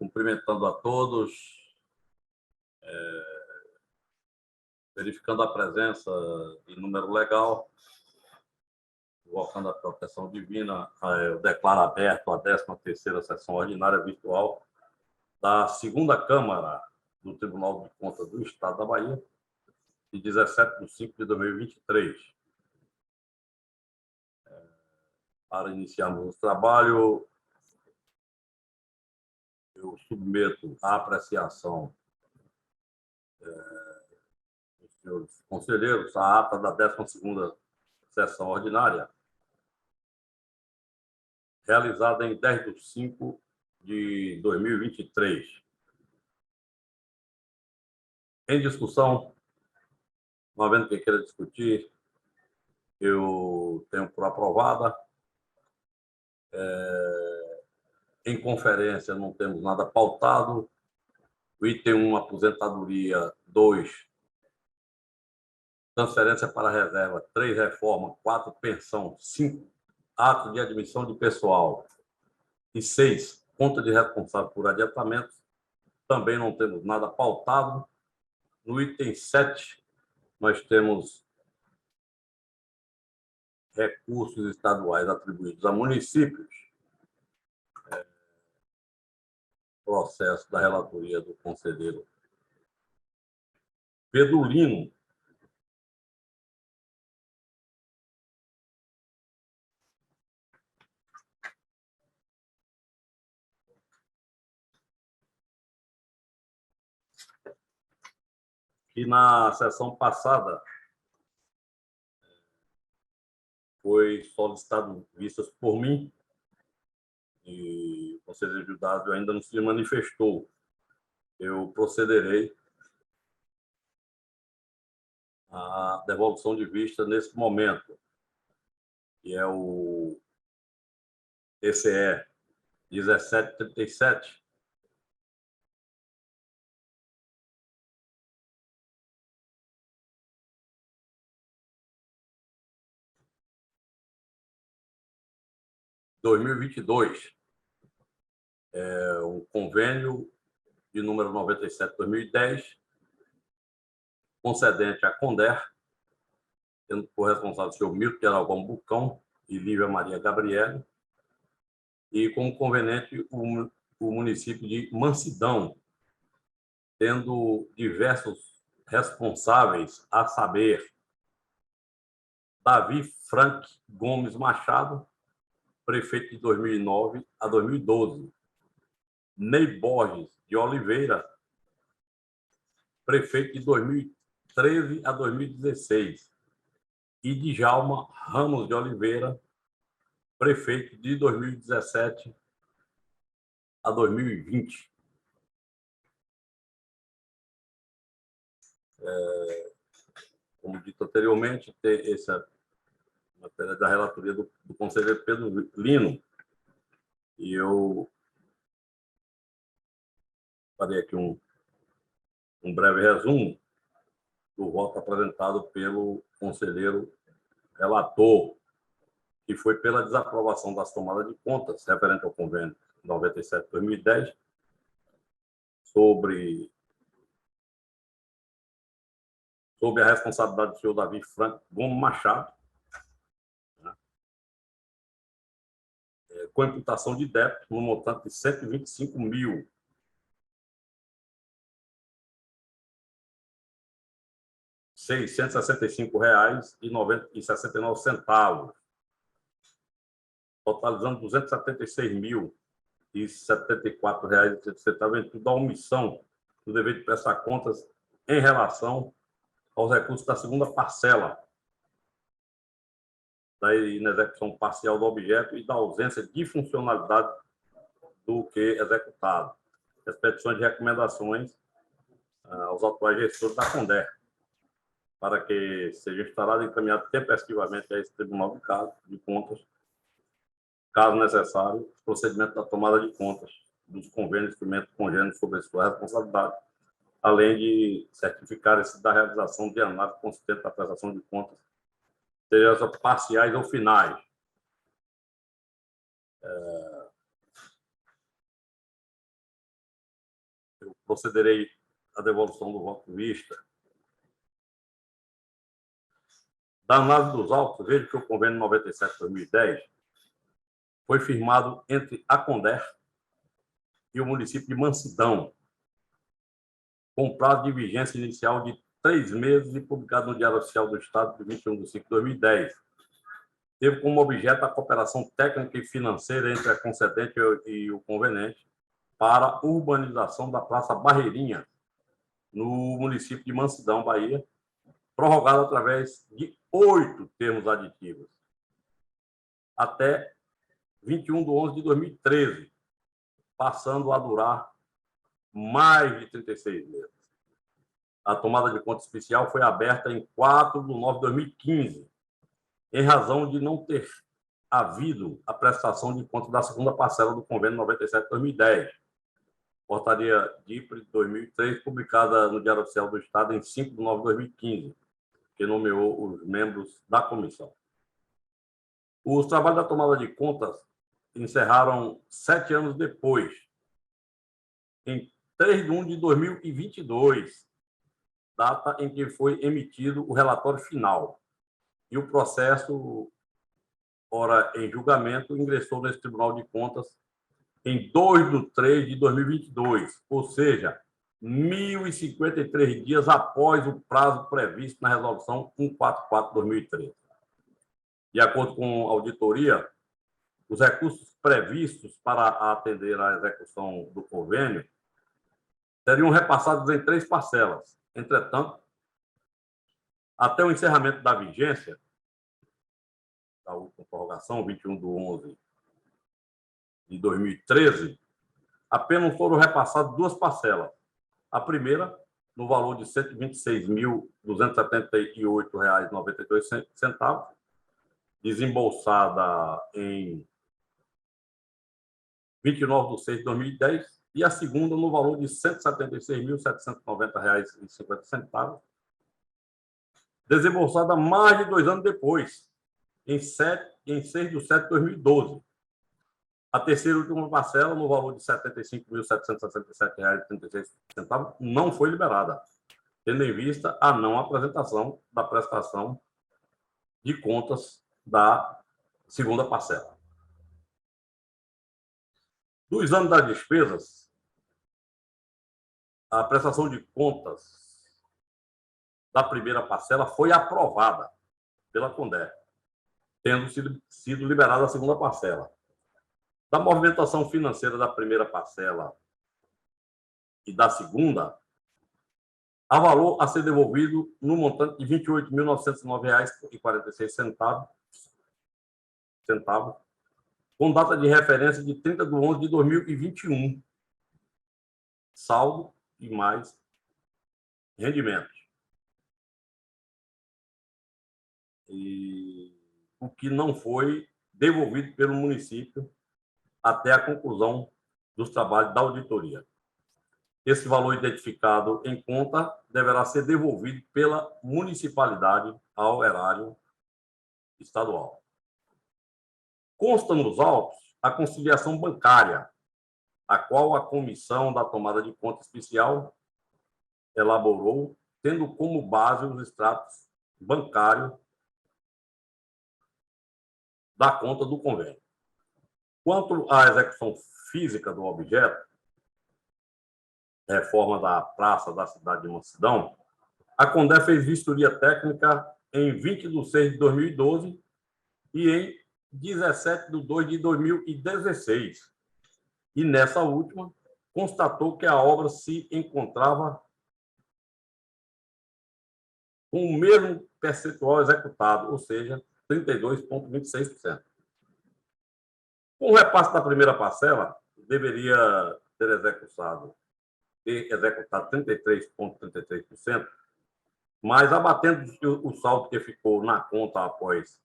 Cumprimentando a todos, verificando a presença de número legal, invocando a proteção divina, eu declaro aberto a 13ª sessão ordinária virtual da segunda Câmara do Tribunal de Contas do Estado da Bahia, de 17/5/2023. Para iniciarmos o trabalho, eu submeto à apreciação dos senhores conselheiros a ata da 12ª sessão ordinária, realizada em 10/5/2023. Em discussão, não havendo quem queira discutir, eu tenho por aprovada. Em conferência, não temos nada pautado. O item 1, aposentadoria. 2, transferência para reserva. 3, reforma. 4, pensão. 5, ato de admissão de pessoal. E 6, conta de responsável por adiantamento. Também não temos nada pautado. No item 7, nós temos recursos estaduais atribuídos a municípios. Processo da relatoria do conselheiro Pedro Lino. Que na sessão passada foi solicitado vistas por mim e o conselheiro Judásio ainda não se manifestou. Eu procederei à devolução de vista nesse momento, que é o TCE 1737, de 2022, um convênio de número 97/2010, concedente à Conder, tendo por responsável o senhor Milton de Araújo Bucão e Lívia Maria Gabriele, e como conveniente o município de Mansidão, tendo diversos responsáveis, a saber, Davi Frank Gomes Machado, prefeito de 2009 a 2012, Ney Borges de Oliveira, prefeito de 2013 a 2016, e Djalma Ramos de Oliveira, prefeito de 2017 a 2020. Como dito anteriormente, tem essa matéria da relatoria do conselheiro Pedro Lino, e eu farei aqui um breve resumo do voto apresentado pelo conselheiro relator, que foi pela desaprovação das tomadas de contas referente ao convênio 97/2010, sobre a responsabilidade do senhor Davi Franco Gomes Machado, né, com imputação de débito no montante de R$ 125.665,69, totalizando R$ 276.074,30, em tudo a omissão do dever de prestar contas em relação aos recursos da segunda parcela da inexecução parcial do objeto e da ausência de funcionalidade do que executado. As petições de recomendações aos atuais gestores da Conder, para que seja instalado e encaminhado tempestivamente a esse Tribunal de Contas, caso necessário, o procedimento da tomada de contas dos convênios e instrumentos congêneros sobre a sua responsabilidade, além de certificar-se da realização de análise consistente da prestação de contas, sejam elas parciais ou finais. eu procederei à devolução do voto de vista. Da análise dos autos, vejo que o convênio 97/2010 foi firmado entre a Conder e o município de Mansidão, com prazo de vigência inicial de 3 meses e publicado no Diário Oficial do Estado de 21/5/2010. Teve como objeto a cooperação técnica e financeira entre a concedente e o convenente para a urbanização da Praça Barreirinha, no município de Mansidão, Bahia, prorrogada através de 8 termos aditivos, até 21/11/2013, passando a durar mais de 36 meses. A tomada de conta especial foi aberta em 4/9/2015, em razão de não ter havido a prestação de conta da segunda parcela do convênio 97/2010, portaria DIPRE 2003, publicada no Diário Oficial do Estado em 5/9/2015, que nomeou os membros da comissão. Os trabalhos da tomada de contas encerraram 7 anos depois, em 3/1/2022, data em que foi emitido o relatório final. E o processo, ora em julgamento, ingressou nesse Tribunal de Contas em 2/3/2022, ou seja, 1.053 dias após o prazo previsto na Resolução 144/2013. De acordo com a auditoria, os recursos previstos para atender à execução do convênio seriam repassados em 3 parcelas. Entretanto, até o encerramento da vigência, da última prorrogação, 21/11/2013, apenas foram repassadas 2 parcelas. A primeira, no valor de R$ 126.278,92, desembolsada em 29/6/2010, e a segunda, no valor de R$ 176.790,50, desembolsada mais de 2 anos depois, em 6/7/2012. A terceira e última parcela, no valor de R$ 75.767,36, não foi liberada, tendo em vista a não apresentação da prestação de contas da segunda parcela. Do exame das despesas, a prestação de contas da primeira parcela foi aprovada pela Conder, tendo sido liberada a segunda parcela. Da movimentação financeira da primeira parcela e da segunda, há valor a ser devolvido no montante de R$ 28.909,46, com data de referência de 30/11/2021, saldo e mais rendimentos. E o que não foi devolvido pelo município até a conclusão dos trabalhos da auditoria. Esse valor identificado em conta deverá ser devolvido pela municipalidade ao erário estadual. Consta nos autos a conciliação bancária, a qual a comissão da tomada de conta especial elaborou, tendo como base os extratos bancários da conta do convênio. Quanto à execução física do objeto, reforma da praça da cidade de Mansidão, a Conder fez vistoria técnica em 20/6/2012 e em 17/2/2016. E nessa última, constatou que a obra se encontrava com o mesmo percentual executado, ou seja, 32,26%. Com o repasse da primeira parcela, deveria ter executado 33,33%, mas abatendo o saldo que ficou na conta após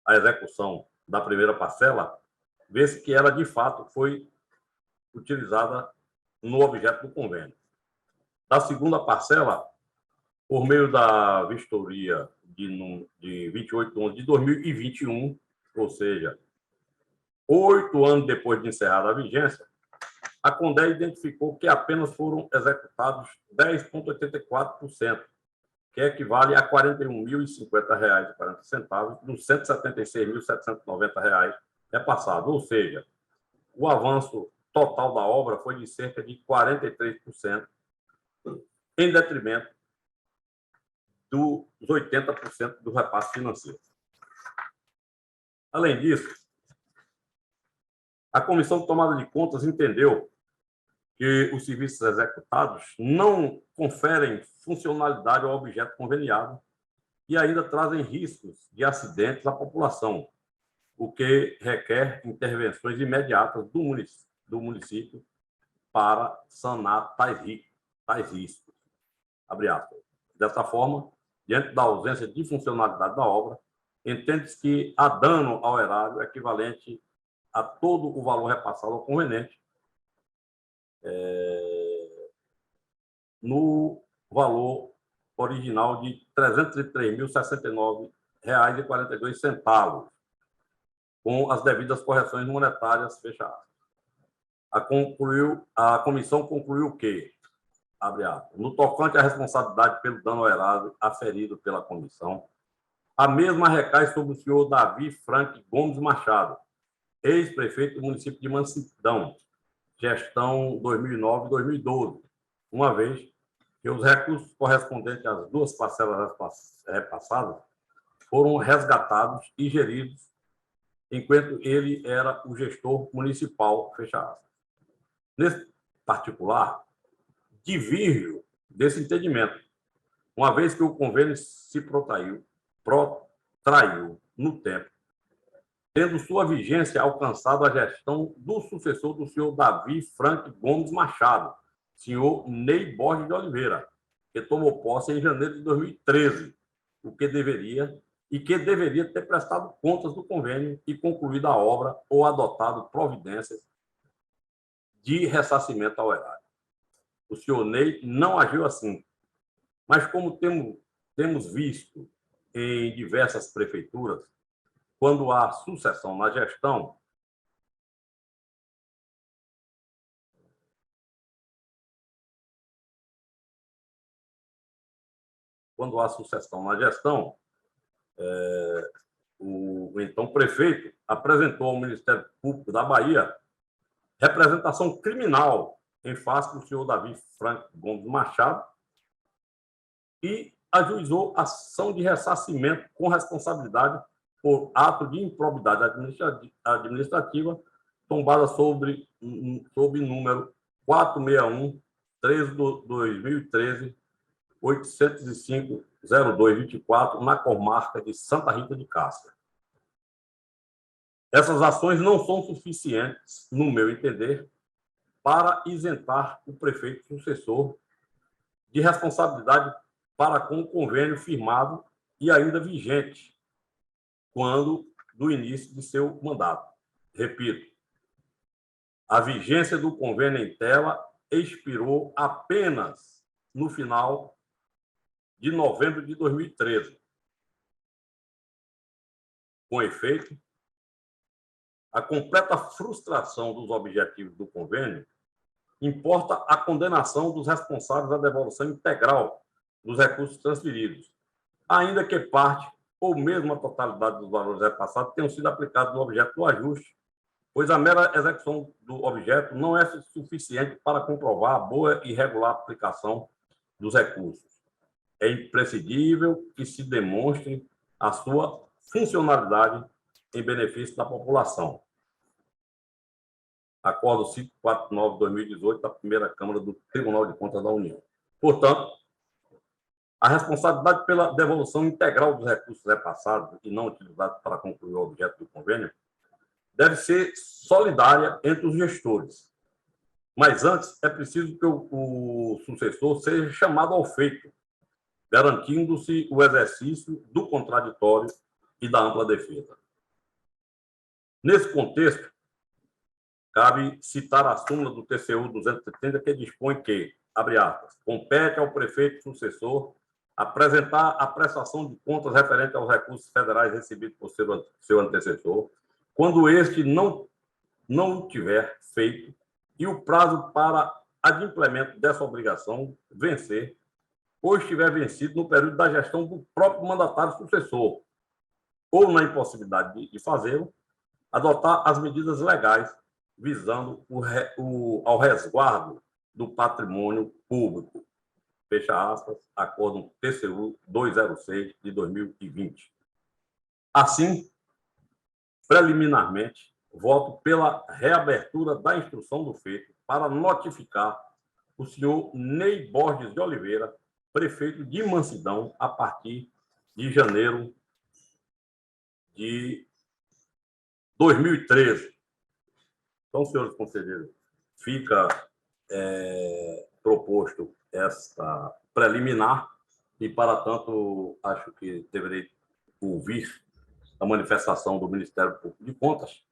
a execução da primeira parcela, vê-se que ela, de fato, foi utilizada no objeto do convênio. Da segunda parcela, por meio da vistoria de 28/11/2021, ou seja, 8 anos depois de encerrada a vigência, a CONDER identificou que apenas foram executados 10,84%, que equivale a R$ 41.050,40 dos R$ 176.790 repassados. Ou seja, o avanço total da obra foi de cerca de 43%, em detrimento dos 80% do repasse financeiro. Além disso, a Comissão de Tomada de Contas entendeu que os serviços executados não conferem funcionalidade ao objeto conveniado e ainda trazem riscos de acidentes à população, o que requer intervenções imediatas do município para sanar tais riscos. Abre aspas. Dessa forma, diante da ausência de funcionalidade da obra, entende-se que há dano ao erário equivalente a todo o valor repassado ao conveniente, no valor original de R$ 303.069,42, com as devidas correções monetárias fechadas. A comissão concluiu que, abre aspas, no tocante à responsabilidade pelo dano ao erário aferido pela comissão, a mesma recai sobre o senhor Davi Frank Gomes Machado, ex-prefeito do município de Mansidão, gestão 2009-2012, uma vez que os recursos correspondentes às duas parcelas repassadas foram resgatados e geridos enquanto ele era o gestor municipal, fecha aspas. Nesse particular, divirjo desse entendimento, uma vez que o convênio se protraiu no tempo, tendo sua vigência alcançado a gestão do sucessor do senhor Davi Frank Gomes Machado, senhor Ney Borges de Oliveira, que tomou posse em janeiro de 2013, o que deveria ter prestado contas do convênio e concluído a obra ou adotado providências de ressarcimento ao erário. O senhor Ney não agiu assim, mas como temos visto em diversas prefeituras, quando há sucessão na gestão, o então prefeito apresentou ao Ministério Público da Bahia representação criminal em face do senhor Davi Frank Gomes Machado e ajuizou ação de ressarcimento com responsabilidade por ato de improbidade administrativa tombada sob número 461-13/2013, 805-0224, na comarca de Santa Rita de Cássia. Essas ações não são suficientes, no meu entender, para isentar o prefeito sucessor de responsabilidade para com o convênio firmado e ainda vigente quando do início de seu mandato. Repito, a vigência do convênio em tela expirou apenas no final de novembro de 2013. Com efeito, a completa frustração dos objetivos do convênio importa a condenação dos responsáveis à devolução integral dos recursos transferidos, ainda que parte ou mesmo a totalidade dos valores repassados tenham sido aplicados no objeto do ajuste, pois a mera execução do objeto não é suficiente para comprovar a boa e regular aplicação dos recursos. É imprescindível que se demonstre a sua funcionalidade em benefício da população. Acordo 549/2018 da primeira Câmara do Tribunal de Contas da União. Portanto, a responsabilidade pela devolução integral dos recursos repassados e não utilizados para concluir o objeto do convênio deve ser solidária entre os gestores. Mas antes é preciso que o sucessor seja chamado ao feito, garantindo-se o exercício do contraditório e da ampla defesa. Nesse contexto, cabe citar a súmula do TCU 270, que dispõe que, abre aspas, compete ao prefeito sucessor apresentar a prestação de contas referente aos recursos federais recebidos por seu antecessor, quando este não o tiver feito, e o prazo para adimplemento dessa obrigação vencer ou estiver vencido no período da gestão do próprio mandatário sucessor, ou na impossibilidade de fazê-lo, adotar as medidas legais visando ao resguardo do patrimônio público. Fecha aspas, acordo TCU 206 de 2020. Assim, preliminarmente, voto pela reabertura da instrução do feito para notificar o senhor Ney Borges de Oliveira, prefeito de Mansidão, a partir de janeiro de 2013. Então, senhores conselheiros, fica proposto esta preliminar e, para tanto, acho que deverei ouvir a manifestação do Ministério Público de Contas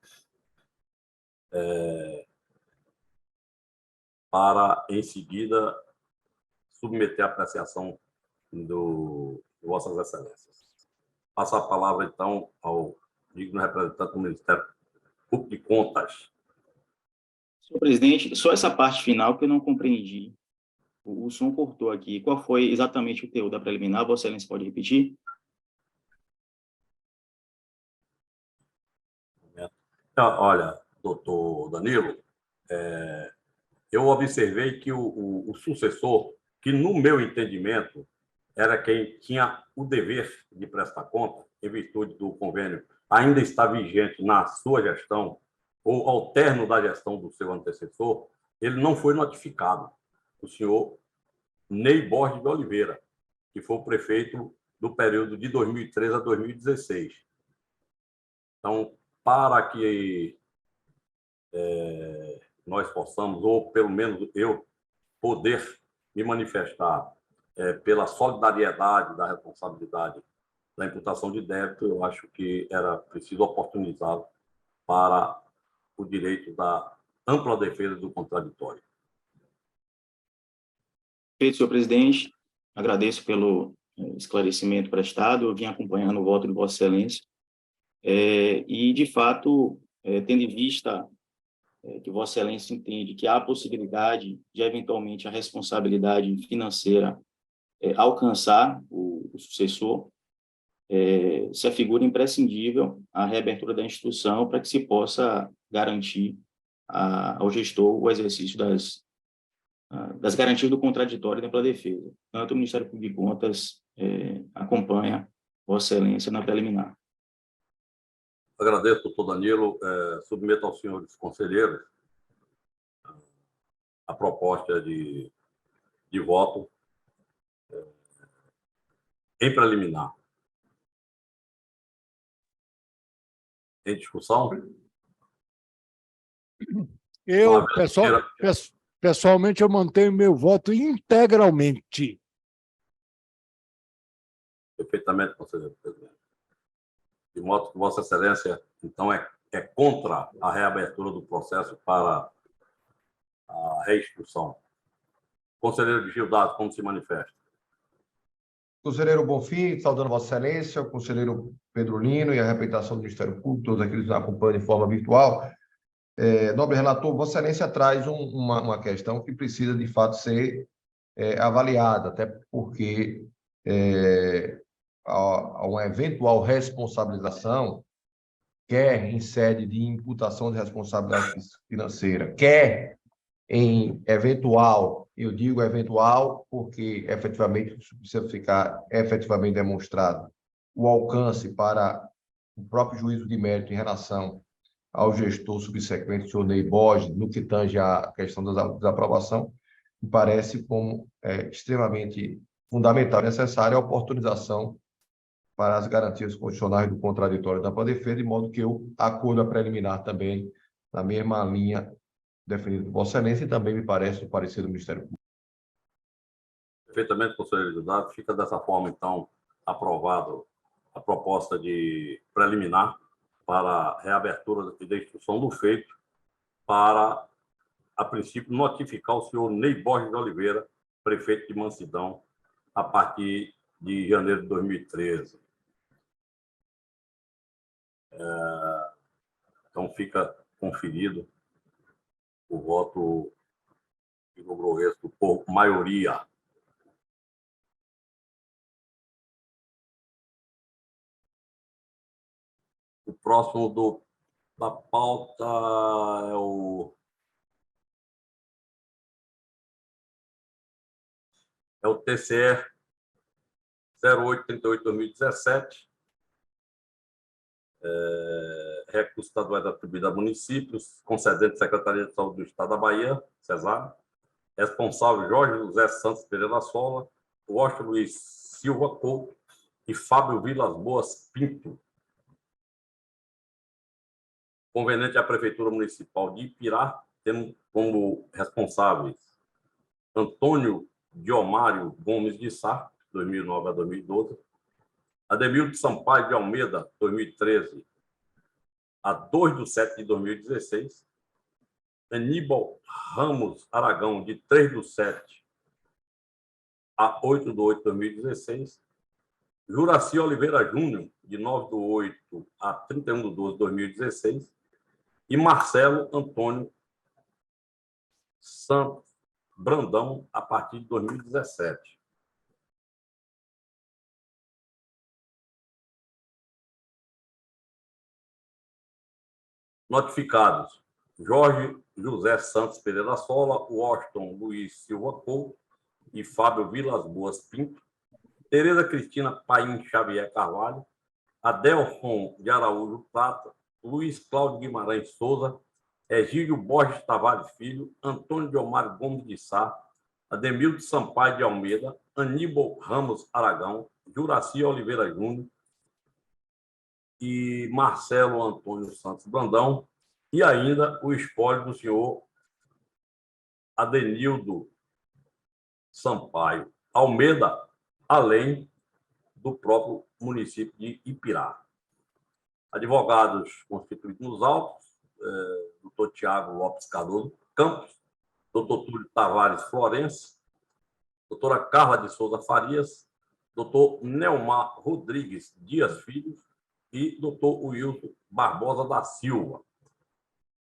para, em seguida, submeter a apreciação de Vossas Excelências. Passo a palavra, então, ao digno representante do Ministério Público de Contas. Senhor presidente, só essa parte final que eu não compreendi. O som cortou aqui. Qual foi exatamente o teor da preliminar? Vossa Excelência pode repetir? Olha, doutor Danilo, eu observei que o sucessor, que no meu entendimento era quem tinha o dever de prestar conta, em virtude do convênio ainda está vigente na sua gestão, ou ao término da gestão do seu antecessor, ele não foi notificado. O senhor Ney Borges de Oliveira, que foi o prefeito do período de 2013 a 2016. Então, para que nós possamos, ou pelo menos eu, poder me manifestar pela solidariedade da responsabilidade da imputação de débito, eu acho que era preciso oportunizá-lo para o direito da ampla defesa do contraditório. Perfeito, senhor presidente. Agradeço pelo esclarecimento prestado. Eu vim acompanhando o voto de Vossa Excelência. E, de fato, tendo em vista que Vossa Excelência entende que há a possibilidade de, eventualmente, a responsabilidade financeira alcançar o sucessor, se afigura imprescindível a reabertura da instituição para que se possa garantir ao gestor o exercício das garantias do contraditório e da ampla defesa. Tanto o Ministério Público de Contas acompanha Vossa Excelência na preliminar. Agradeço, doutor Danilo. Submeto aos senhores conselheiros a proposta de voto em preliminar. Em discussão? Eu, pessoalmente, eu mantenho meu voto integralmente. Perfeitamente, conselheiro presidente. De modo que Vossa Excelência, então, é contra a reabertura do processo para a reinstrução. Conselheiro Gildardo, como se manifesta? Conselheiro Bonfim, saudando Vossa Excelência, o conselheiro Pedro Lino e a representação do Ministério Público, todos aqueles que nos acompanham de forma virtual. Nobre relator, Vossa Excelência traz uma questão que precisa, de fato, ser avaliada, até porque a uma eventual responsabilização, quer em sede de imputação de responsabilidade financeira, quer em eventual, eu digo eventual porque efetivamente precisa ficar efetivamente demonstrado o alcance para o próprio juízo de mérito em relação ao gestor subsequente, o senhor Ney Borges, no que tange à questão da desaprovação, me parece como extremamente fundamental e necessária a oportunização para as garantias constitucionais do contraditório da ampla defesa, de modo que eu acordo a preliminar também na mesma linha definido por Vossa Excelência e também me parece o parecer do Ministério Público. Perfeitamente, conselheiro Gildardo. Fica dessa forma, então, aprovado a proposta de preliminar para a reabertura da instrução do feito para, a princípio, notificar o senhor Ney Borges de Oliveira, prefeito de Mansidão, a partir de janeiro de 2013. Então, fica conferido o voto que logrou êxito por maioria. O próximo da pauta é o TCE 0838/2017, recurso estadual atribuído a municípios, concedente Secretaria de Saúde do Estado da Bahia, CESAB, responsável Jorge José Santos Pereira Sola, Washington Luiz Silva Couto e Fábio Vilas Boas Pinto. Conveniente à Prefeitura Municipal de Ipirá, tendo como responsáveis Antônio Diomário Gomes de Sá, 2009 a 2012, Ademildo Sampaio de Almeida, 2013 a 2/7/2016, Aníbal Ramos Aragão, de 3/7 a 8/8/2016, Juraci Oliveira Júnior, de 9/8 a 31/12/2016, e Marcelo Antônio Santos Brandão, a partir de 2017. Notificados: Jorge José Santos Pereira Sola, Washington Luiz Silva Couto e Fábio Vilas Boas Pinto, Tereza Cristina Paim Xavier Carvalho, Adelson de Araújo Prata, Luiz Cláudio Guimarães Souza, Egídio Borges Tavares Filho, Antônio Diomário Gomes de Sá, Ademildo Sampaio de Almeida, Aníbal Ramos Aragão, Juraci Oliveira Júnior e Marcelo Antônio Santos Brandão, e ainda o espólio do senhor Adenildo Sampaio Almeida, além do próprio município de Ipirá. Advogados constituídos nos autos, doutor Tiago Lopes Cardoso Campos, doutor Túlio Tavares Florencio, doutora Carla de Souza Farias, doutor Neomar Rodrigues Dias Filho e doutor Wilson Barbosa da Silva.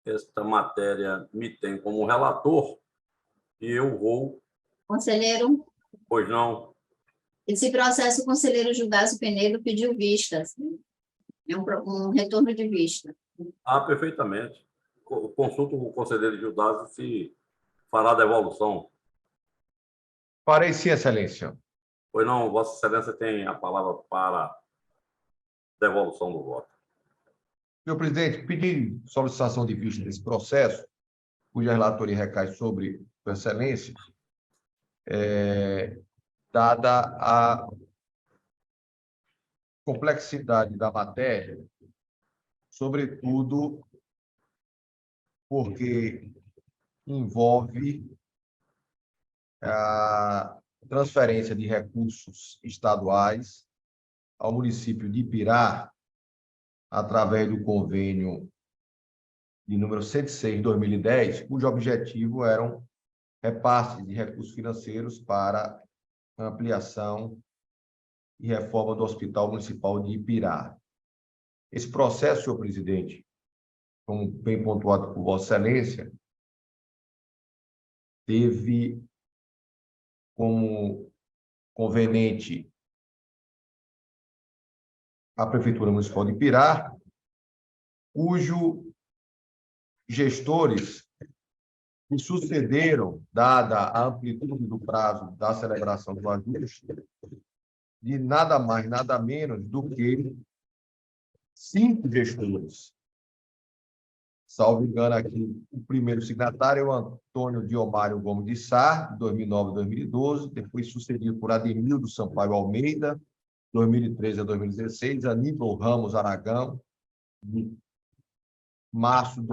Esta matéria me tem como relator e eu vou... Conselheiro? Pois não. Esse processo, o conselheiro Gildácio Penedo pediu vistas. É um retorno de vista. Perfeitamente. Consulto o conselheiro Gildácio se fará a devolução. Farei sim, Excelência. Pois não, Vossa Excelência tem a palavra para devolução do voto. Senhor presidente, pedi solicitação de vista desse processo, cuja relatoria recai sobre Vossa Excelência, dada a complexidade da matéria, sobretudo porque envolve a transferência de recursos estaduais ao município de Ipirá, através do convênio de número 106 de 2010, cujo objetivo eram repasses de recursos financeiros para ampliação e reforma do Hospital Municipal de Ipirá. Esse processo, senhor presidente, como bem pontuado por Vossa Excelência, teve como conveniente a Prefeitura Municipal de Ipirá, cujo gestores que sucederam, dada a amplitude do prazo da celebração do ajuste, de nada mais, nada menos do que 5 gestores. Salvo engano aqui, o primeiro signatário é o Antônio Diomário Gomes de Sá, de 2009 a 2012, depois sucedido por Ademildo Sampaio Almeida, 2013 a 2016, Aníbal Ramos Aragão, de março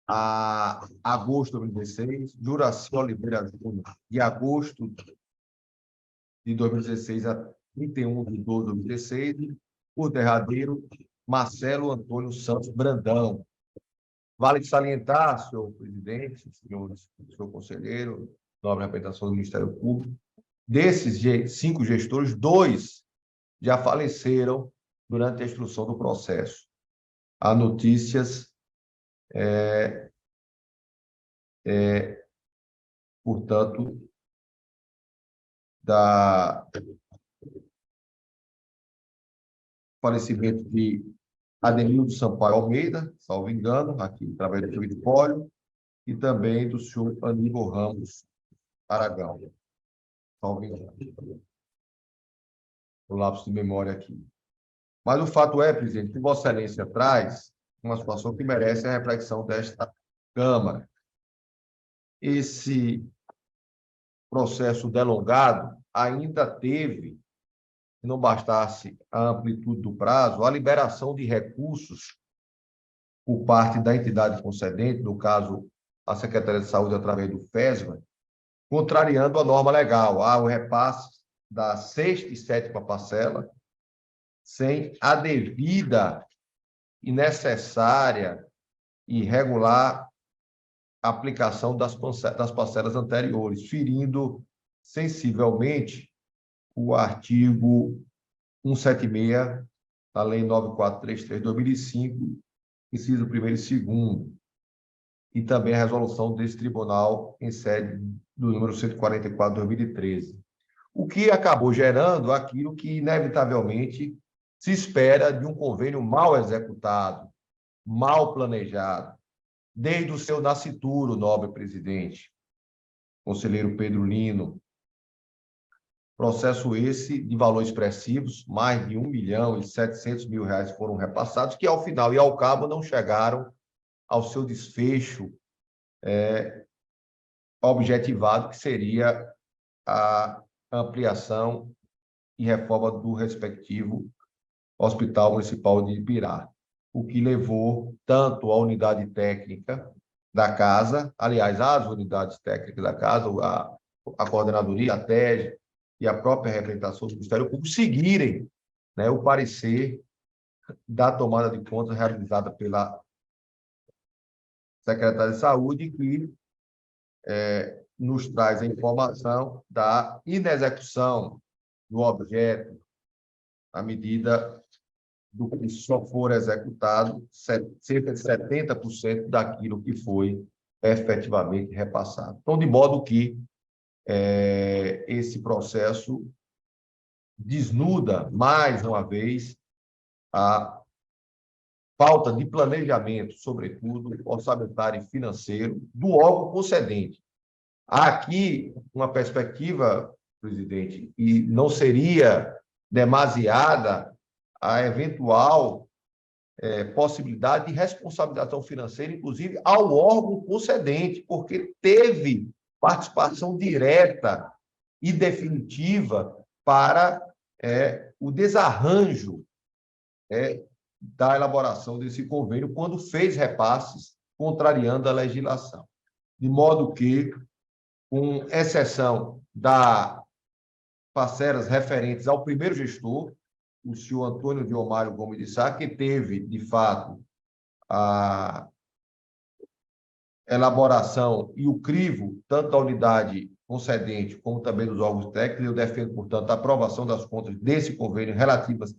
a agosto de 2016, Juraci Oliveira Júnior, de agosto de 2016 a 31 de 12 de 2016, por derradeiro, Marcelo Antônio Santos Brandão. Vale salientar, senhor presidente, senhor conselheiro, nobre representação do Ministério Público, desses 5 gestores, 2 já faleceram durante a instrução do processo. a notícias, portanto, da falecimento de Ademildo Sampaio Almeida, salvo engano, aqui através do Vitório, e também do senhor Aníbal Ramos Aragão, salvo engano. O lapso de memória aqui. Mas o fato é, presidente, que Vossa Excelência traz uma situação que merece a reflexão desta Câmara. Esse processo delongado ainda teve, se não bastasse a amplitude do prazo, a liberação de recursos por parte da entidade concedente, no caso, a Secretaria de Saúde, através do FESMA, contrariando a norma legal, o repasse da 6ª e 7ª parcela, sem a devida e necessária e regular aplicação das parcelas anteriores, ferindo sensivelmente o artigo 176 da Lei 9433/2005, inciso 1º e 2º, e também a resolução desse tribunal em sede do número 144/2013. O que acabou gerando aquilo que, inevitavelmente, se espera de um convênio mal executado, mal planejado, desde o seu nascituro, nobre presidente, conselheiro Pedro Lino. Processo esse de valores expressivos, mais de R$ 1.700.000 foram repassados, que, ao final e ao cabo, não chegaram ao seu desfecho objetivado, que seria a ampliação e reforma do respectivo Hospital Municipal de Ibirá, o que levou tanto a unidade técnica da casa, aliás, as unidades técnicas da casa, a coordenadoria, a TEG e a própria representação do Ministério Público seguirem, né, o parecer da tomada de contas realizada pela Secretaria de Saúde, que nos traz a informação da inexecução do objeto à medida do que só for executado, cerca de 70% daquilo que foi efetivamente repassado. Então, de modo que esse processo desnuda, mais uma vez, a falta de planejamento, sobretudo orçamentário e financeiro, do órgão concedente. Há aqui uma perspectiva, presidente, e não seria demasiada a eventual possibilidade de responsabilização financeira, inclusive ao órgão concedente, porque teve participação direta e definitiva para o desarranjo da elaboração desse convênio, quando fez repasses contrariando a legislação. De modo que, com exceção das parcelas referentes ao primeiro gestor, o senhor Antônio Diomário Gomes de Sá, que teve, de fato, a elaboração e o crivo, tanto da unidade concedente como também dos órgãos técnicos, eu defendo, portanto, a aprovação das contas desse convênio relativas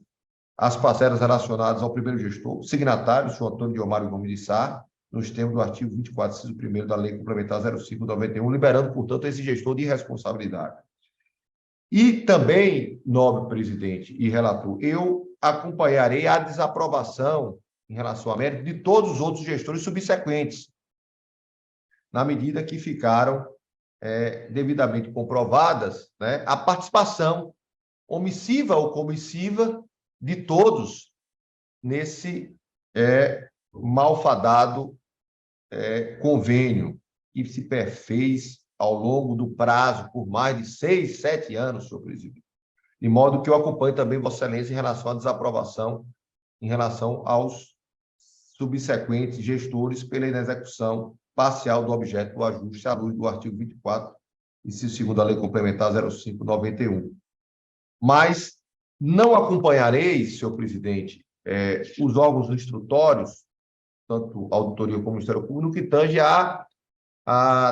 às parcelas relacionadas ao primeiro gestor, signatário, o senhor Antônio Diomário Gomes de Sá, nos termos do artigo 24, inciso 1º da Lei Complementar 05/91, liberando, portanto, esse gestor de responsabilidade. E também, nobre presidente e relator, eu acompanharei a desaprovação em relação a mérito de todos os outros gestores subsequentes, na medida que ficaram devidamente comprovadas, né, a participação omissiva ou comissiva de todos nesse malfadado convênio que se perfez ao longo do prazo por mais de 6, 7 anos, senhor presidente. De modo que eu acompanho também Vossa Excelência em relação à desaprovação, em relação aos subsequentes gestores pela inexecução parcial do objeto do ajuste à luz do artigo 24, inciso 2º da Lei Complementar 05/91. Mas não acompanharei, senhor presidente, os órgãos instrutórios, tanto a auditoria como o Ministério Público, no que tange a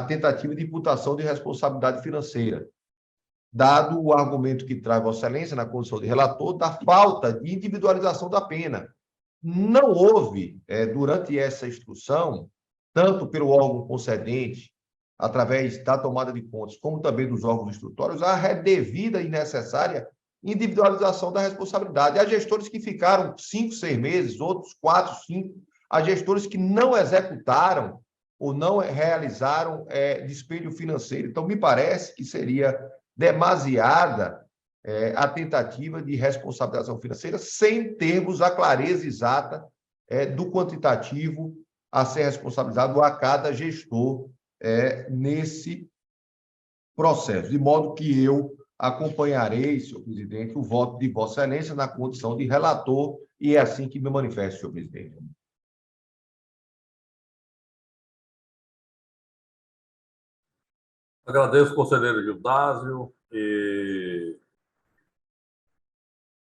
tentativa de imputação de responsabilidade financeira, dado o argumento que traz Vossa Excelência na condição de relator da falta de individualização da pena, não houve, durante essa instrução, tanto pelo órgão concedente, através da tomada de contas, como também dos órgãos instrutórios, a devida e necessária individualização da responsabilidade. Há gestores que ficaram 5, 6 meses, outros 4, 5. Há gestores que não executaram ou não realizaram despesa financeiro. Então, me parece que seria demasiada a tentativa de responsabilização financeira sem termos a clareza exata do quantitativo a ser responsabilizado a cada gestor nesse processo. De modo que eu acompanharei, senhor presidente, o voto de Vossa Excelência na condição de relator, e é assim que me manifesto, senhor presidente. Agradeço, conselheiro Gildásio, e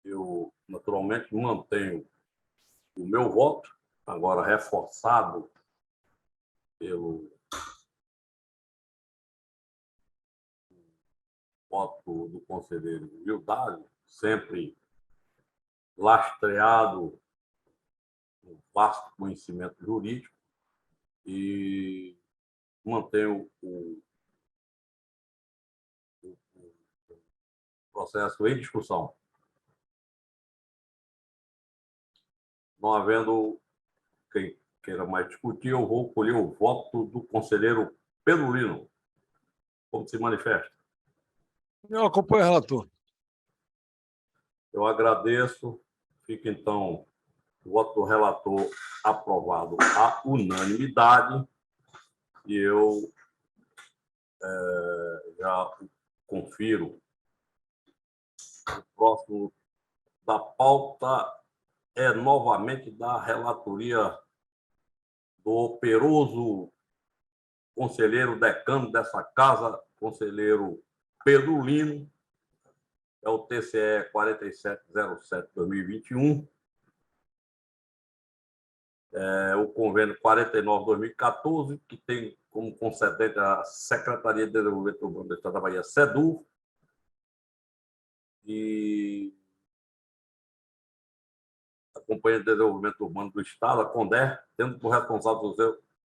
eu, naturalmente, mantenho o meu voto, agora reforçado pelo voto do conselheiro Gildásio, sempre lastreado no vasto conhecimento jurídico, e mantenho o processo em discussão. Não havendo quem queira mais discutir, eu vou colher o voto do conselheiro Pedro Lino. Como se manifesta? Eu acompanho o relator. Eu agradeço. Fica, então, o voto do relator aprovado à unanimidade. E eu já confiro. O próximo da pauta é novamente da relatoria do operoso conselheiro decano dessa casa, conselheiro Pedro Lino, é o TCE 4707/2021, o convênio 49/2014, que tem como concedente a Secretaria de Desenvolvimento Urbano do Estado da Bahia, SEDUR, e a Companhia de Desenvolvimento Urbano do Estado, a CONDER, tendo por responsável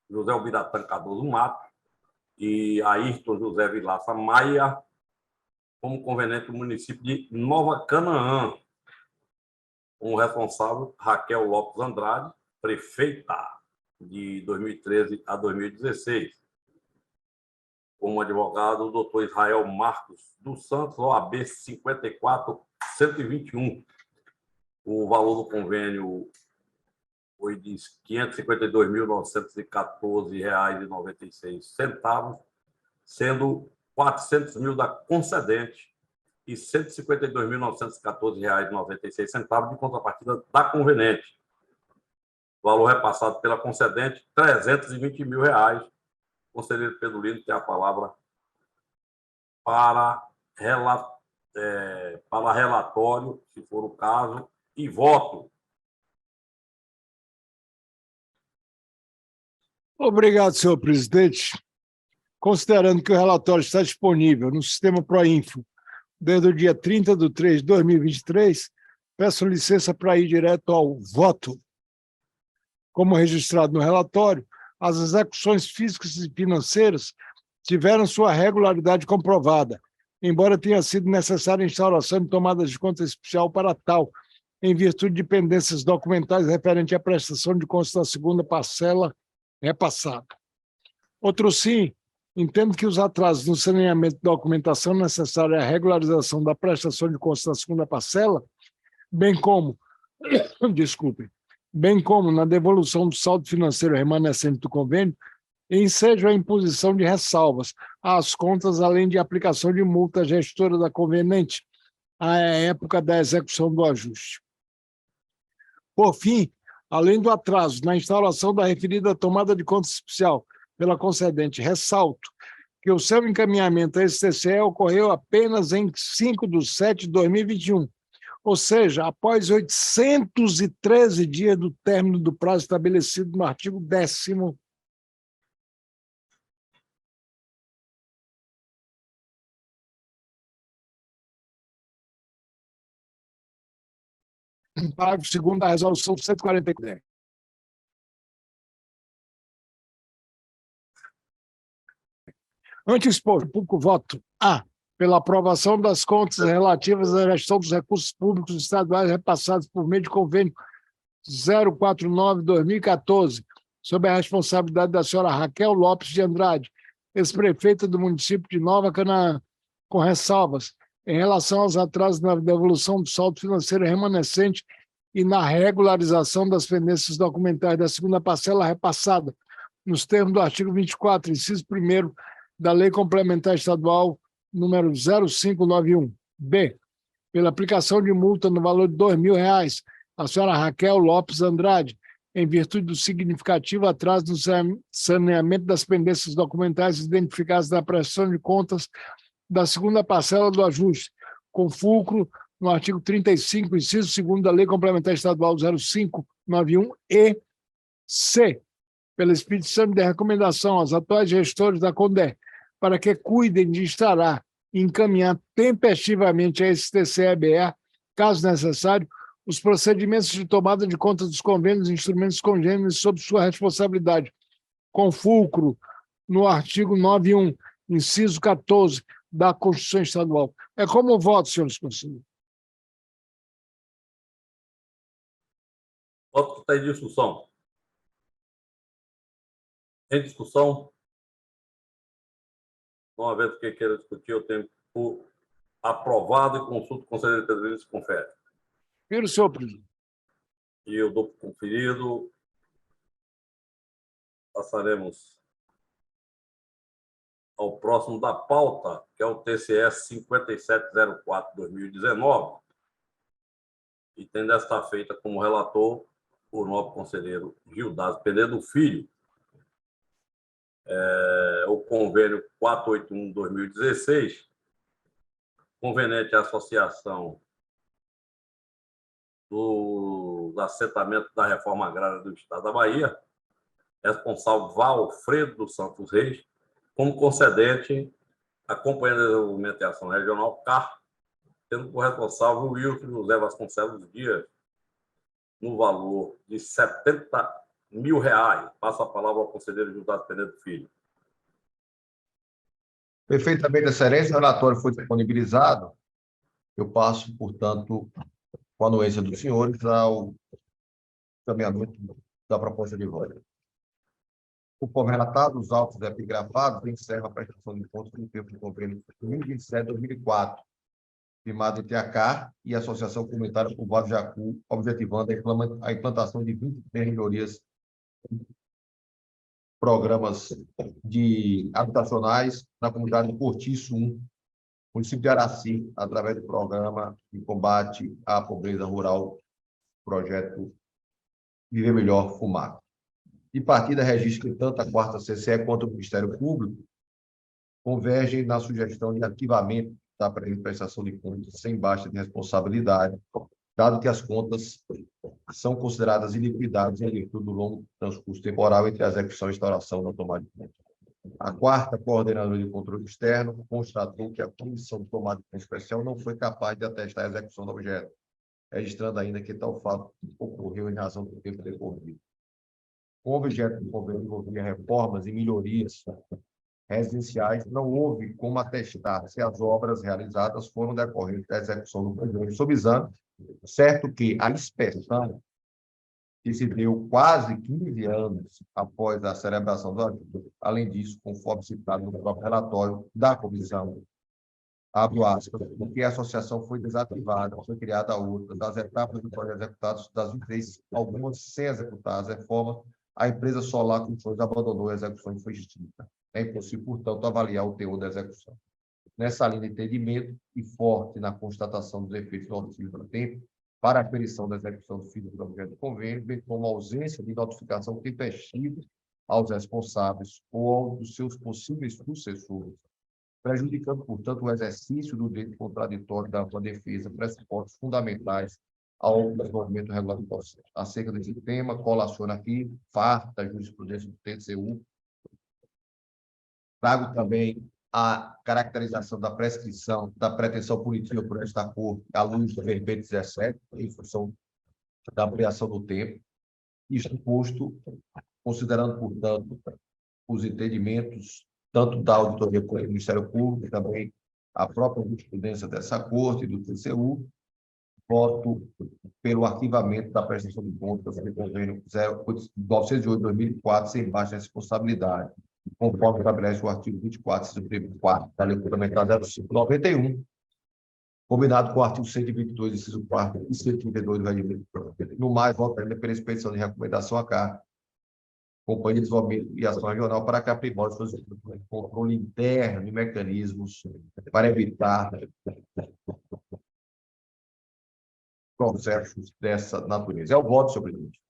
José Albiratã Cardoso Mato e Ayrton José Vilaça Maia, como conveniente do município de Nova Canaã, como responsável Raquel Lopes Andrade, prefeita de 2013 a 2016. Como advogado, o doutor Israel Marcos dos Santos, OAB 54121. O valor do convênio foi de R$ 552.914,96, sendo 400 mil da concedente e R$ 152.914,96 de contrapartida da conveniente. O valor repassado pela concedente, R$ 320 mil. O conselheiro Pedro Lino tem a palavra para relatório, se for o caso, e voto. Obrigado, senhor presidente. Considerando que o relatório está disponível no sistema Proinfo desde o dia 30/3/2023, peço licença para ir direto ao voto. Como registrado no relatório, as execuções físicas e financeiras tiveram sua regularidade comprovada, embora tenha sido necessária a instauração de tomadas de conta especial para tal, em virtude de pendências documentais referentes à prestação de contas da segunda parcela repassada. Outro sim, entendo que os atrasos no saneamento de documentação necessária à regularização da prestação de contas da segunda parcela, bem como na devolução do saldo financeiro remanescente do convênio, ensejam a imposição de ressalvas às contas, além de aplicação de multa à gestora da conveniente à época da execução do ajuste. Por fim, além do atraso na instauração da referida tomada de conta especial pela concedente, ressalto que o seu encaminhamento a esse TCE ocorreu apenas em 5/7/2021, ou seja, após 813 dias do término do prazo estabelecido no artigo 10º Parágrafo 2º da Resolução 143. Ante o exposto, público voto A, pela aprovação das contas relativas à gestão dos recursos públicos estaduais repassados por meio de convênio 049/2014, sob a responsabilidade da senhora Raquel Lopes de Andrade, ex-prefeita do município de Nova Canaã, com ressalvas em relação aos atrasos na devolução do saldo financeiro remanescente e na regularização das pendências documentais da segunda parcela repassada, nos termos do artigo 24, inciso 1º da Lei Complementar Estadual número 0591. B, pela aplicação de multa no valor de R$ 2.000 à senhora Raquel Lopes Andrade, em virtude do significativo atraso no saneamento das pendências documentais identificadas na prestação de contas da segunda parcela do ajuste, com fulcro no artigo 35, inciso 2º da Lei Complementar Estadual 0591, e C, pela expedição de recomendação aos atuais gestores da CONDER para que cuidem de instaurar e encaminhar tempestivamente a STCE-BR, caso necessário, os procedimentos de tomada de conta dos convênios e instrumentos congêneres sob sua responsabilidade, com fulcro no artigo 91, inciso 14 da Constituição Estadual. É como o voto, senhores conselheiros. Voto que está em discussão. Em discussão? Não havendo quem queira discutir, eu tenho por aprovado e consulto o Conselheiro de Tesouraria se confere. Pelo senhor presidente. E eu dou por conferido. Passaremos ao próximo da pauta, que é o TCS 5704/2019, e tem desta feita como relator o novo conselheiro Gildas Penedo Filho. O convênio 481/2016, conveniente à associação do assentamento da reforma agrária do Estado da Bahia, responsável Valfredo dos Santos Reis, como concedente a Companhia de Desenvolvimento e Ação Regional, CAR, tendo por responsável Wilson José Vasconcelos Dias, no valor de R$ 70.000. Passa a palavra ao conselheiro Gildas Penedo Filho. Perfeitamente, excelência. O relatório foi disponibilizado. Eu passo, portanto, com a anuência dos senhores, ao encaminhamento da proposta de voto. Conforme relatado, os autos epigrafados encerram a prestação de contas no tempo do convênio 2027-2004, firmado entre a CAR e a Associação Comunitária Povoado Jacu, objetivando a implantação de 23 melhorias, programas habitacionais na comunidade do Cortiço 1, município de Araci, através do programa de combate à pobreza rural, projeto Viver Melhor FUMAC. De partida, registra que tanto a 4ª CCE quanto o Ministério Público convergem na sugestão de arquivamento da prestação de contas sem baixa de responsabilidade, dado que as contas são consideradas iliquidadas em virtude do longo transcurso temporal entre a execução e instauração da tomada de conta. A 4ª Coordenadora de Controle Externo constatou que a Comissão de Tomada de Conta Especial não foi capaz de atestar a execução do objeto, registrando ainda que tal fato ocorreu em razão do tempo decorrido. O objeto do convênio envolvia reformas e melhorias residenciais, não houve como atestar se as obras realizadas foram decorrentes da execução do convênio sob exame, certo que a inspeção, que se deu quase 15 anos após a celebração do ajuda, além disso, conforme citado no próprio relatório da comissão, abro aspas, porque a associação foi desativada, foi criada outra, das etapas do projeto executadas, das 23, algumas sem executar as reformas, a empresa Solar Construções abandonou a execução e foi extinta. É impossível, portanto, avaliar o teor da execução. Nessa linha de entendimento e forte na constatação dos efeitos normativos do tempo, para a aferição da execução do fim do objeto do convênio, bem como a ausência de notificação tempestiva aos responsáveis ou dos seus possíveis sucessores, prejudicando, portanto, o exercício do direito contraditório da ampla defesa, pressupostos fundamentais ao desenvolvimento regular do processo. Acerca desse tema, colaciona aqui, farta da jurisprudência do TCU. Trago também a caracterização da prescrição da pretensão punitiva por esta Corte à luz do verbete 17, em função da ampliação do tempo, isto posto, considerando, portanto, os entendimentos tanto da Auditoria como do Ministério Público, também a própria jurisprudência dessa Corte e do TCU, voto pelo arquivamento da prestação de contas do convênio 908/2004, sem baixa responsabilidade, conforme estabelece o artigo 24, inciso 4º da Lei Complementar 05/91, combinado com o artigo 122, inciso 4º e 132 do Regimento. No mais, voto ainda pela expedição de recomendação à CAR, Companhia de Desenvolvimento e Ação Regional, para que aprimore seus controle interno e mecanismos para evitar processos dessa natureza. É o voto, senhor presidente.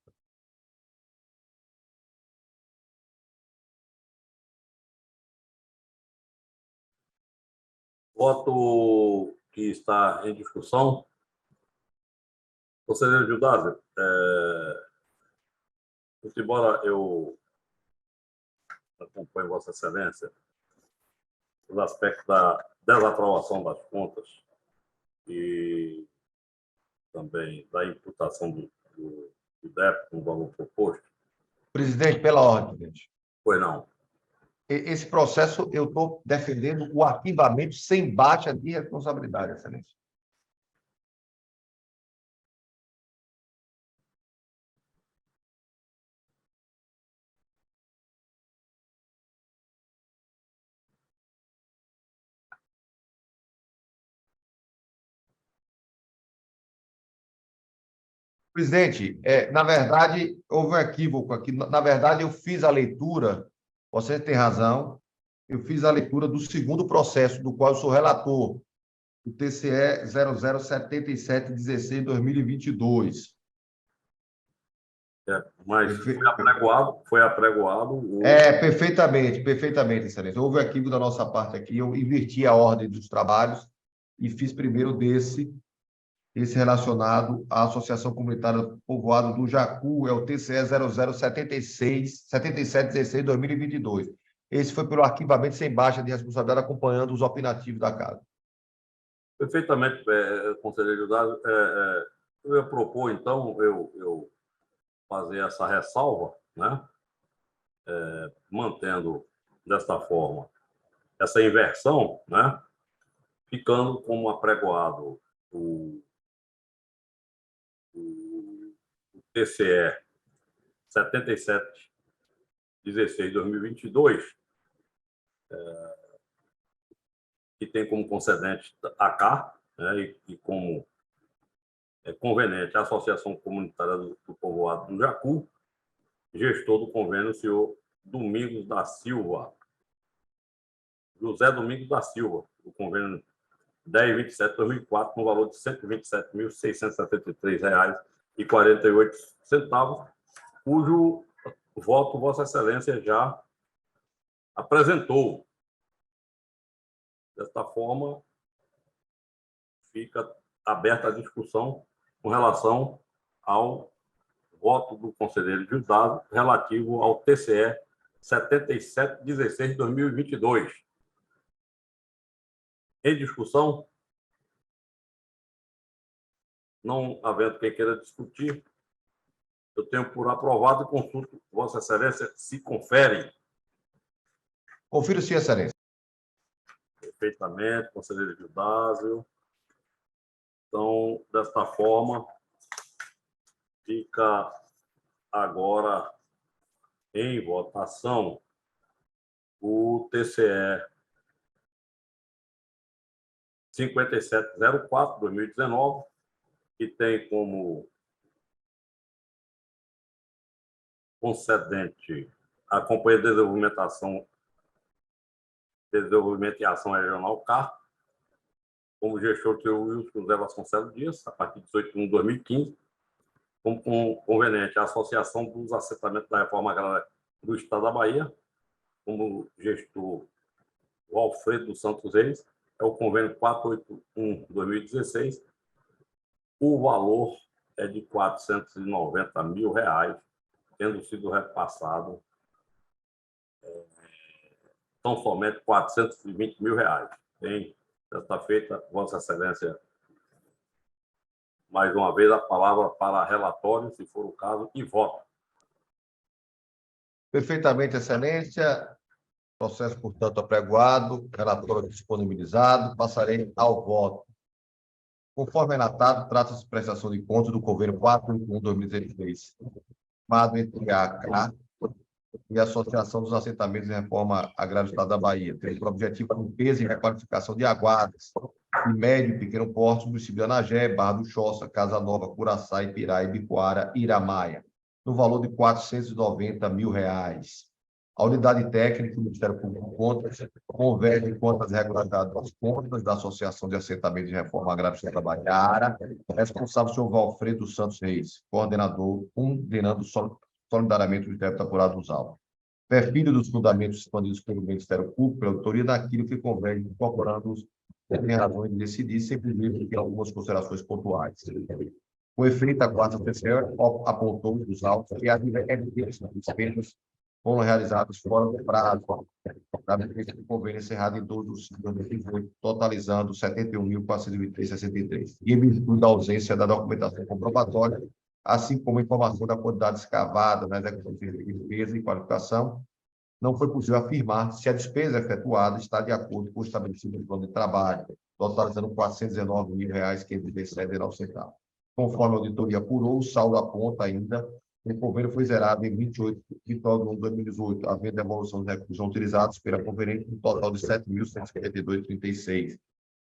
Voto que está em discussão. Conselheiro Gildásio, embora eu acompanhe Vossa Excelência os aspectos da desaprovação das contas e também da imputação do débito no valor proposto. Presidente, pela ordem, presidente. Pois não. Esse processo, eu estou defendendo o arquivamento sem baixa de responsabilidade, excelência. Presidente, na verdade, houve um equívoco aqui. Na verdade, eu fiz a leitura, você tem razão, eu fiz a leitura do segundo processo, do qual eu sou relator, o TCE 007716/2022. Mas foi apregoado. Perfeitamente, excelência. Houve um equívoco da nossa parte aqui, eu inverti a ordem dos trabalhos e fiz primeiro esse relacionado à Associação Comunitária do Povoado do Jacu, é o TCE 007716/2022. Esse foi pelo arquivamento sem baixa de responsabilidade, acompanhando os opinativos da casa. Perfeitamente, conselheiro Gildásio. Eu ia propor, então, eu fazer essa ressalva, né? Mantendo desta forma essa inversão, né? Ficando como apregoado o TCE 7716/2022, que tem como concedente a CAR, né, e como conveniente a Associação Comunitária do Povoado do Jacu, gestor do convênio, o senhor Domingos da Silva, José Domingos da Silva, do convênio 1027/2004, no valor de R$ 127.673,48, cujo voto Vossa Excelência já apresentou. Desta forma, fica aberta a discussão com relação ao voto do conselheiro Gildásio relativo ao TCE 7716/2022. Em discussão? Não havendo quem queira discutir, eu tenho por aprovado e consulto Vossa Excelência se confere. Confiro sim, excelência. Perfeitamente, conselheiro Gildásio. Então, desta forma, fica agora em votação o TCE 5704/2019, que tem como concedente a Companhia de Desenvolvimento e Ação Regional, CAR, como gestor do Wilson José Vasconcelos Dias, a partir de 18 de 1 de 2015, como conveniente a Associação dos Assentamentos da Reforma Agrária do Estado da Bahia, como gestor o Alfredo dos Santos Reis, é o convênio 481/2016. O valor é de R$ 490 mil, tendo sido repassado tão somente R$ 420 mil. Bem, desta feita, Vossa Excelência mais uma vez a palavra para relatório, se for o caso, e voto. Perfeitamente, Excelência. Processo, portanto, apregoado, relatório disponibilizado. Passarei ao voto. Conforme relatado, trata-se de prestação de contas do convênio 481/2016, firmado entre a ACA e a Associação dos Assentamentos de Reforma Agrária do Estado da Bahia, tendo por objetivo a limpeza e requalificação de aguadas de médio e pequeno porte do município de Anagé, Barra do Choça, Casa Nova, Curaçá, Ipirá, Ibicoara, Iramaia, no valor de R$ 490 mil. A unidade técnica do Ministério Público de Contas converge contas regularidades das contas da Associação de Assentamentos de Reforma Agrária do Estado da Bahia, responsável o senhor Valfredo Santos Reis, coordenador, condenando solidariamente o Ministério apurado dos autos. Perfil dos fundamentos expandidos pelo Ministério Público, pela autoria daquilo que converge, incorporando-os em razões de decidir, sempre livre de algumas considerações pontuais. Com efeito, a quarta terceira apontou os autos e as evidências das despesas foram realizadas fora do prazo da vigência do convênio encerrado em 12 de 2018, totalizando R$ 71.423,63. E em virtude da ausência da documentação comprobatória, assim como a informação da quantidade escavada na execução de despesa e qualificação, não foi possível afirmar se a despesa efetuada está de acordo com o estabelecido no plano de trabalho, totalizando R$ 419.537,19. Conforme a auditoria apurou, o saldo aponta ainda que o convênio foi zerado em 28 de outubro de 2018, havendo devolução dos recursos utilizados pela conferência no total de R$ 7.152,36.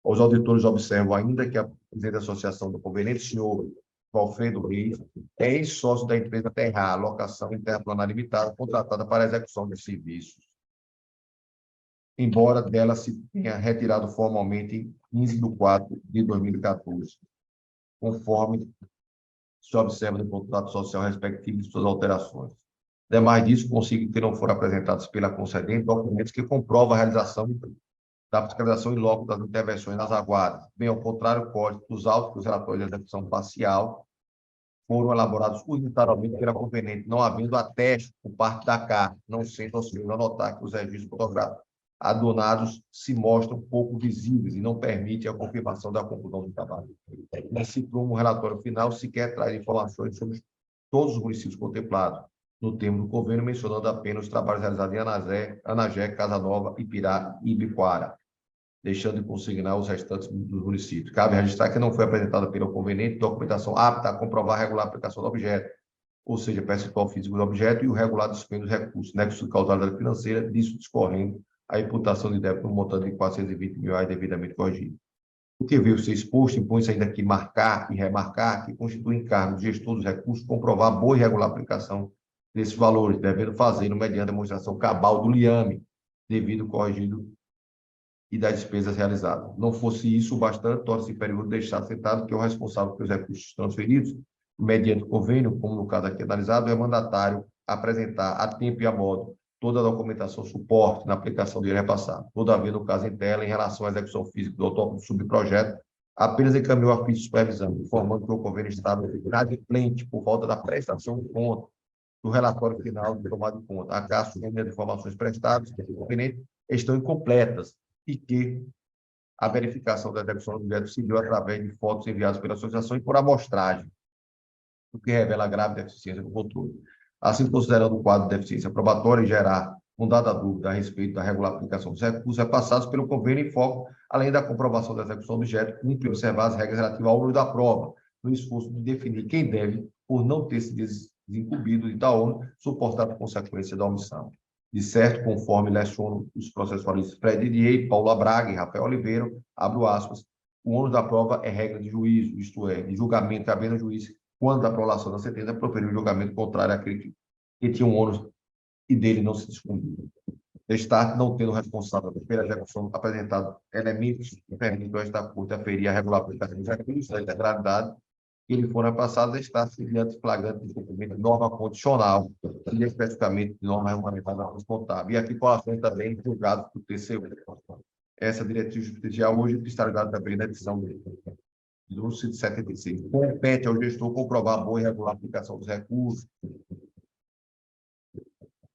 Os auditores observam ainda que a presidente da Associação do Conveniente, senhor Valfredo Reis, é ex-sócio da empresa Terra, Locação Interplanar Limitada, contratada para a execução de serviços, embora dela se tenha retirado formalmente em 15 de 4 de 2014, conforme se observa no contrato social respectivo de suas alterações. Demais disso, consigo que não foram apresentados pela concedente documentos que comprovam a realização da fiscalização em loco das intervenções nas aguadas. Bem ao contrário, o código dos autos dos relatórios de execução parcial foram elaborados unilateralmente pela conveniente, não havendo ateste por parte da CAR, não sendo possível anotar que os registros fotográficos adonados se mostram pouco visíveis e não permite a confirmação da conclusão do trabalho. Nesse prumo, o relatório final sequer traz informações sobre todos os municípios contemplados no termo do convênio, mencionando apenas os trabalhos realizados em Anagé, Casa Nova, Ipirá e Ibicoara, deixando de consignar os restantes dos municípios. Cabe registrar que não foi apresentada pelo conveniente documentação apta a comprovar a regular aplicação do objeto, ou seja, percentual físico do objeto e o regular dispêndio dos recursos, nexo de causalidade financeira, disso discorrendo a imputação de débito no montante de R$ 420 mil devidamente corrigido. O que veio ser exposto impõe-se ainda que marcar e remarcar que constitui encargo do gestor dos recursos comprovar a boa e regular aplicação desses valores, devendo fazê-lo mediante a demonstração cabal do liame, devido corrigido e das despesas realizadas. Não fosse isso o bastante, torna-se imperigoso deixar assentado que o responsável pelos recursos transferidos, mediante o convênio, como no caso aqui analisado, é mandatário apresentar a tempo e a modo toda a documentação suporte na aplicação dele repassado. Todavia, no caso em tela, em relação à execução física do autónomo do subprojeto, apenas encaminhou a ficha de supervisão, informando que o convênio estava inadimplente por falta da prestação de conta do relatório final de tomada de conta. Acaso as informações prestadas pelo conveniente estão incompletas e que a verificação da execução do objeto se deu através de fotos enviadas pela associação e por amostragem, o que revela grave deficiência do controle. Assim, considerando o quadro de deficiência probatória e gerar fundada dúvida a respeito da regular aplicação dos recursos repassados pelo convênio em foco, além da comprovação da execução do objeto, cumpre observar as regras relativas ao ônus da prova, no esforço de definir quem deve, por não ter se desincumbido de tal ônus, suportar a consequência da omissão. De certo, conforme lecionam os processualistas Fred Didier, Paula Braga e Rafael Oliveira, abro aspas, o ônus da prova é regra de juízo, isto é, de julgamento cabendo ao juiz, quando da prolação da sentença proferiu um julgamento contrário àquele que tinha um ônus e dele não se descumpriu. Destaque não tendo responsável pela execução apresentado elementos que permitam a esta corte aferir a regular aplicação dos recursos da integralidade que lhe foram passados, está-se diante flagrante de cumprimento de norma condicional e especificamente de norma regulamentar da contábil e articulações também julgadas por TCU. Essa diretriz judicial hoje está ligada também na edição do 176. Compete ao gestor comprovar a boa e regular aplicação dos recursos.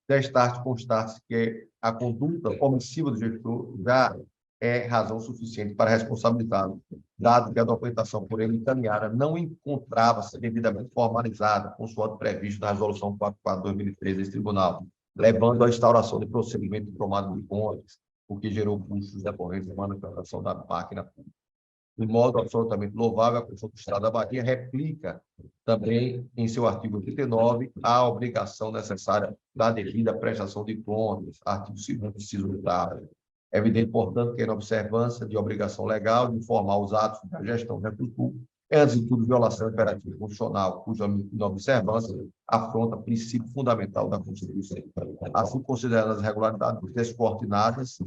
Destarte constar-se que a conduta omissiva do gestor já é razão suficiente para responsabilizá-lo, dado que a documentação por ele encaminhada não encontrava-se devidamente formalizada, consoante previsto na Resolução 44/2013 desse Tribunal, levando à instauração de procedimento de tomada de contas, o que gerou custos decorrentes da manutenção da máquina pública. De modo absolutamente louvável, a Constituição do Estado da Bahia replica também, em seu artigo 89, a obrigação necessária da devida prestação de contas, artigo 2º, inciso 8º. É evidente, portanto, que a inobservância de obrigação legal de informar os atos da gestão do recurso público é, antes de tudo, violação imperativa constitucional, cuja inobservância afronta princípio fundamental da Constituição. Assim, considerando as irregularidades descoordenadas,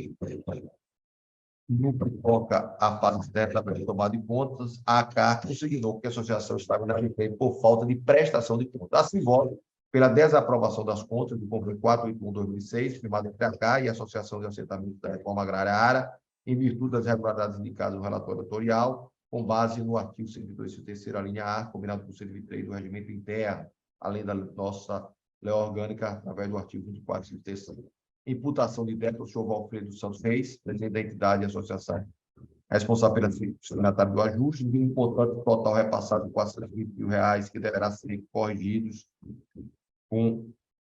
no que toca à fase externa da tomada de contas, a CAR consignou que a associação estava inadimplente por falta de prestação de contas. Assim, voto pela desaprovação das contas do convênio 481/2006, firmado entre a CAR e a Associação de Assentamento da Reforma Agrária ARA, em virtude das irregularidades indicadas no relatório autorial, com base no artigo 102, terceira linha A, combinado com o 123 do Regimento Interno, além da nossa lei orgânica, através do artigo 24, terceiro. Imputação de débito ao senhor Valfredo Santos Reis, presidente da entidade e associação responsável pela signatária do ajuste, de um montante total repassado de R$ 420 mil, que deverá ser corrigidos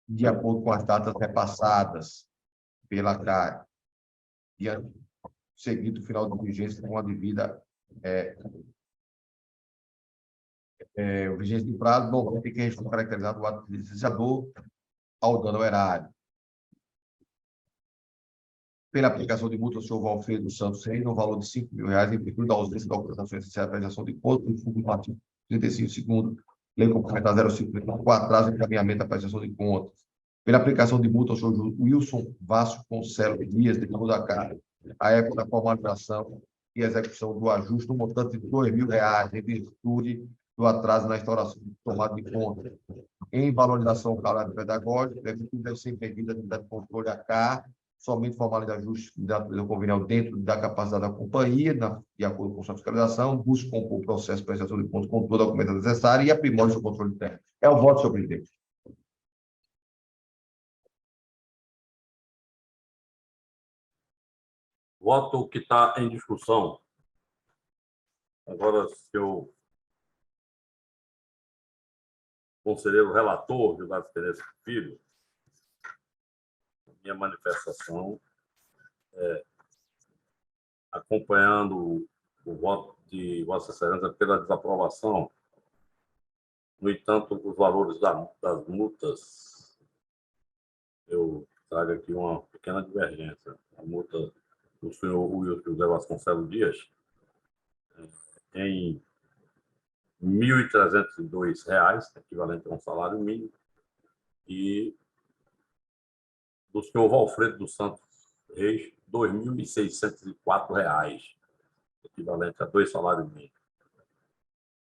de acordo com as datas repassadas pela CAR, diante seguido o final de vigência com a devida vigência de prazo, não tem que registrar caracterizado o ato de licenciador ao dano erário. Pela aplicação de multa ao senhor Valfredo Santos Reis, no valor de R$ 5 mil, em virtude da ausência da documentação essencial para a prestação de contas, no fundo do artigo 35, segundo Lei Complementar 05/2004, atraso em encaminhamento da prestação de contas. Pela aplicação de multa ao senhor Wilson Vasco Concelo Dias, de Campo da Cara, à época da formalização e execução do ajuste, no montante de R$ 2 mil, em virtude do atraso na instauração de tomada de conta. Em valorização do caráter pedagógico, deve ser impedida a atividade de controle à CAR, somente formalizar ajustes da convenial dentro da capacidade da companhia, de acordo com sua fiscalização, busca compor o processo de prestação de contas com toda a documentação necessária e aprimora o seu controle técnico. É o voto, senhor presidente. Voto que está em discussão. Agora, senhor conselheiro relator, Gilberto Pereira Filho, minha manifestação acompanhando o voto de Vossa Excelência pela desaprovação. No entanto, os valores das multas, eu trago aqui uma pequena divergência. A multa do senhor Wilson José Vasconcelos Dias em R$ 1.302, equivalente a um salário mínimo, e do senhor Valfredo dos Santos Reis, R$ 2.604, equivalente a 2 salários mínimos.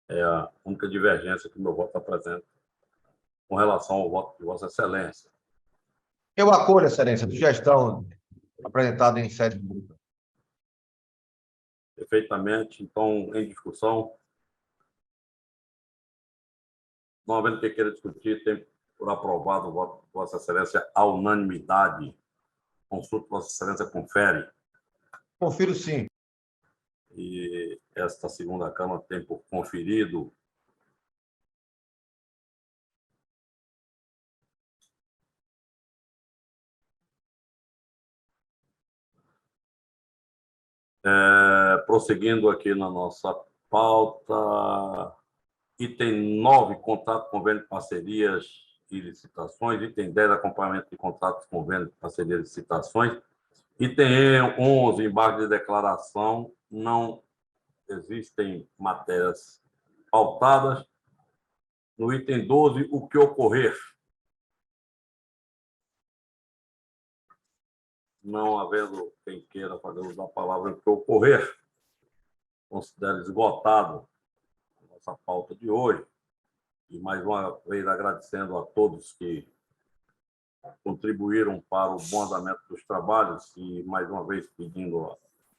É a única divergência que o meu voto apresenta com relação ao voto de Vossa Excelência. Eu acolho, Excelência, a sugestão apresentada em sede pública. Perfeitamente. Então, em discussão, não havendo que queira discutir, tem por aprovado o voto de Vossa Excelência à unanimidade. Consulta, Vossa Excelência confere. Confiro, sim. E esta segunda Câmara tem por conferido prosseguindo aqui na nossa pauta, item 9, contrato, convênio, parcerias e licitações, item 10, acompanhamento de contratos, convênio, parcerias e licitações, item 11, embargo de declaração, não existem matérias pautadas. No item 12, o que ocorrer. Não havendo quem queira fazer uso da palavra o que ocorrer, considero esgotado a nossa pauta de hoje. E, mais uma vez, agradecendo a todos que contribuíram para o bom andamento dos trabalhos e, mais uma vez, pedindo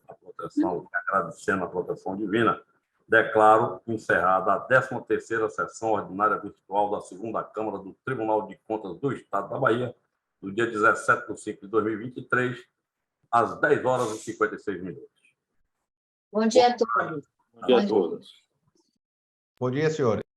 a proteção, agradecendo a proteção divina, declaro encerrada a 13ª sessão ordinária virtual da 2ª Câmara do Tribunal de Contas do Estado da Bahia, no dia 17 de 5 de 2023, às 10 horas e 56 minutos. Bom dia a todos. Bom dia a todos. Bom dia, senhores.